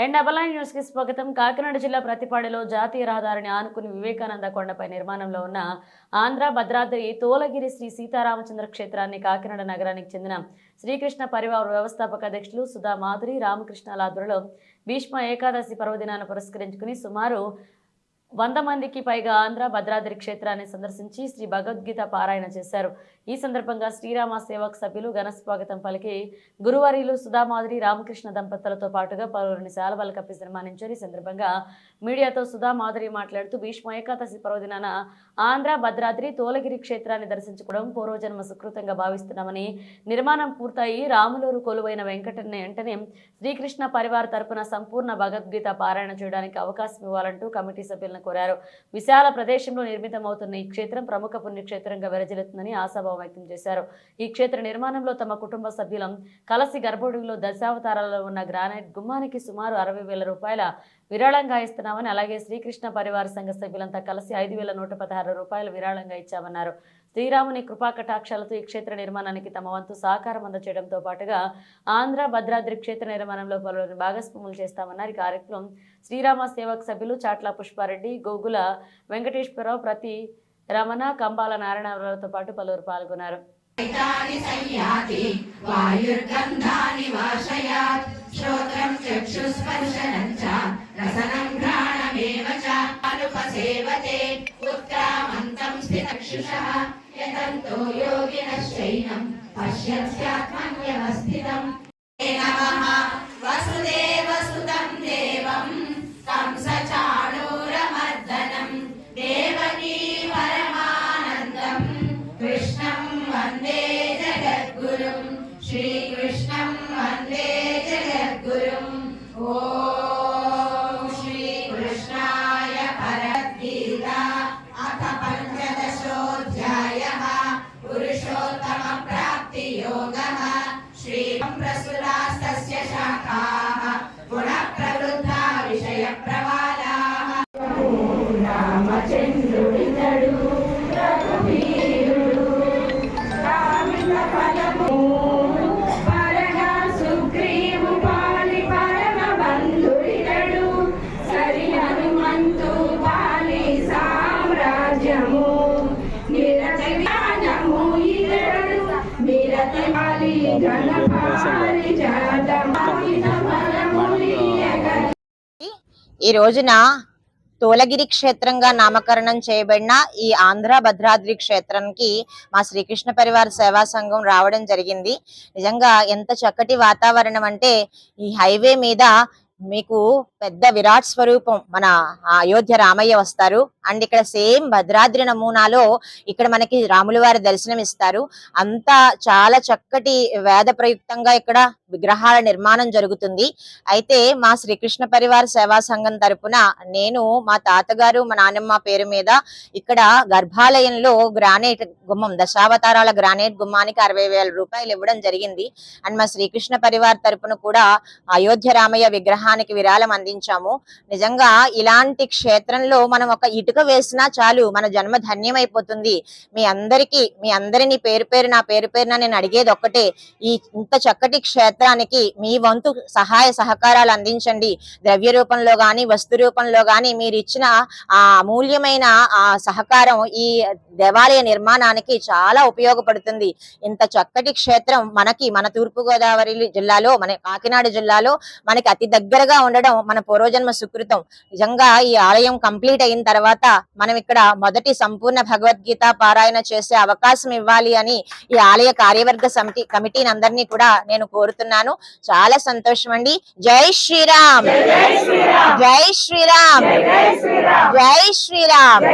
News కి స్వాగతం. కాకినాడ జిల్లా ప్రతిపాడులో జాతీయ రహదారిని ఆనుకుని వివేకానంద కొండపై నిర్మాణంలో ఉన్న ఆంధ్ర భద్రాద్రి తోలగిరి శ్రీ సీతారామచంద్ర క్షేత్రాన్ని కాకినాడ నగరానికి చెందిన శ్రీకృష్ణ పరివార వ్యవస్థాపక అధ్యక్షులు సుధా మాధురి రామకృష్ణ ఆధ్వర్యంలో భీష్మ ఏకాదశి పర్వదినాన్ని పురస్కరించుకుని సుమారు 100 మందికి పైగా ఆంధ్ర భద్రాద్రి క్షేత్రాన్ని సందర్శించి శ్రీ భగవద్గీత పారాయణ చేశారు. ఈ సందర్భంగా శ్రీరామ సేవక్ సభ్యులు ఘన స్వాగతం పలికి గురువారీలు సుధామాధురి రామకృష్ణ దంపతులతో పాటుగా పలువురిని శాలువాలు కప్పి సన్మానించారు. ఈ సందర్భంగా మీడియాతో సుధామాధురి మాట్లాడుతూ భీష్మ ఏకాదశి పర్వదినాన ఆంధ్ర భద్రాద్రి తోలగిరి క్షేత్రాన్ని దర్శించుకోవడం పూర్వజన్మ సుకృతంగా భావిస్తున్నామని, నిర్మాణం పూర్తయి రాములూరు కొలువైన వెంటనే శ్రీకృష్ణ పరివార తరపున సంపూర్ణ భగవద్గీత పారాయణ చేయడానికి అవకాశం ఇవ్వాలంటూ కమిటీ సభ్యులను కోరారు. విశాల ప్రదేశంలో నిర్మితమవుతున్న ఈ క్షేత్రం ప్రముఖ పుణ్యక్షేత్రంగా విరజిల్లుతుందని ఆశాభావం వ్యక్తం చేశారు. ఈ క్షేత్ర నిర్మాణంలో తమ కుటుంబ సభ్యులం కలిసి గర్భగుడిలో దశావతారాలలో ఉన్న గ్రానైట్ గుమ్మానికి సుమారు 60,000 రూపాయల విరాళంగా ఇస్తున్నామని, అలాగే శ్రీకృష్ణ పరివార సంఘ సభ్యులంతా కలిసి 5,116 రూపాయల విరాళంగా ఇచ్చామన్నారు. శ్రీరాముని కృపా కటాక్షాలతో ఈ క్షేత్ర నిర్మాణానికి తమ వంతు సహకారం అందచేయడంతో పాటుగా ఆంధ్ర భద్రాద్రి క్షేత్ర నిర్మాణంలో పలువురిని భాగస్వాములు చేస్తామన్నారు. ఈ కార్యక్రమం శ్రీరామ సేవక్ సభ్యులు చాట్ల పుష్పారెడ్డి, గోగుల వెంకటేశ్వరరావు, ప్రతి రమణ, కంబాల నారాయణరావుతో పాటు పలువురు పాల్గొన్నారు. श्रीकृष्णं वन्दे जगद्गुरुं। ॐ श्रीकृष्णाय भगवद्गीता अथ पञ्चदशोऽध्यायः। पुरुषोत्तमप्राप्तियोगः। श्रीप्रसुरास्तस्य शाखाः पुनः प्रवृद्धा विषयप्रवालाः। रामचन्द्रुडितडु रघुवीरुडु रामितफलमु ఈ రోజున తోలగిరి క్షేత్రంగా నామకరణం చేయబడిన ఈ ఆంధ్ర భద్రాద్రి క్షేత్రానికి మా శ్రీకృష్ణ పరివార సేవా సంఘం రావడం జరిగింది. నిజంగా ఎంత చక్కటి వాతావరణం అంటే, ఈ హైవే మీద మీకు పెద్ద విరాట్ స్వరూపం మన అయోధ్య రామయ్య వస్తారు. అండ్ ఇక్కడ సేమ్ భద్రాద్రి నమూనాలో ఇక్కడ మనకి రాముల వారి దర్శనం ఇస్తారు. అంతా చాలా చక్కటి వేద ప్రయుక్తంగా ఇక్కడ విగ్రహాల నిర్మాణం జరుగుతుంది. అయితే మా శ్రీకృష్ణ పరివార సేవా సంఘం తరపున నేను, మా తాతగారు, మా నాన్నమ్మ పేరు మీద ఇక్కడ గర్భాలయంలో గ్రానైట్ గుమ్మం, దశావతారాల గ్రానైట్ గుమ్మానికి 60,000 రూపాయలు ఇవ్వడం జరిగింది. అండ్ మా శ్రీకృష్ణ పరివార తరపున కూడా అయోధ్య రామయ్య విగ్రహానికి విరాళం అందించాము. నిజంగా ఇలాంటి క్షేత్రంలో మనం ఒక ఇటుక వేసినా చాలు మన జన్మ ధన్యమైపోతుంది. మీ అందరినీ పేరు పేరున నేను అడిగేది ఒక్కటే, ఈ ఇంత చక్కటి క్షేత్రానికి మీ వంతు సహాయ సహకారాలు అందించండి. ద్రవ్య రూపంలో గాని, వస్తు రూపంలో గాని మీరు ఇచ్చిన ఆ అమూల్యమైన ఆ సహకారం ఈ దేవాలయ నిర్మాణానికి చాలా ఉపయోగపడుతుంది. ఇంత చక్కటి క్షేత్రం మన తూర్పుగోదావరి జిల్లాలో, మన కాకినాడ జిల్లాలో మనకి అతి దగ్గరగా ఉండడం మన పూర్వజన్మ సుకృతం. నిజంగా ఈ ఆలయం కంప్లీట్ అయిన తర్వాత మనం ఇక్కడ మొదటి సంపూర్ణ భగవద్గీత పారాయణ చేసే అవకాశం ఇవ్వాలి అని ఈ ఆలయ కార్యవర్గ కమిటీని అందరినీ కూడా నేను కోరుతున్నాను. చాలా సంతోషం అండి. జై శ్రీరామ్, జై శ్రీరామ్, జై శ్రీరామ్.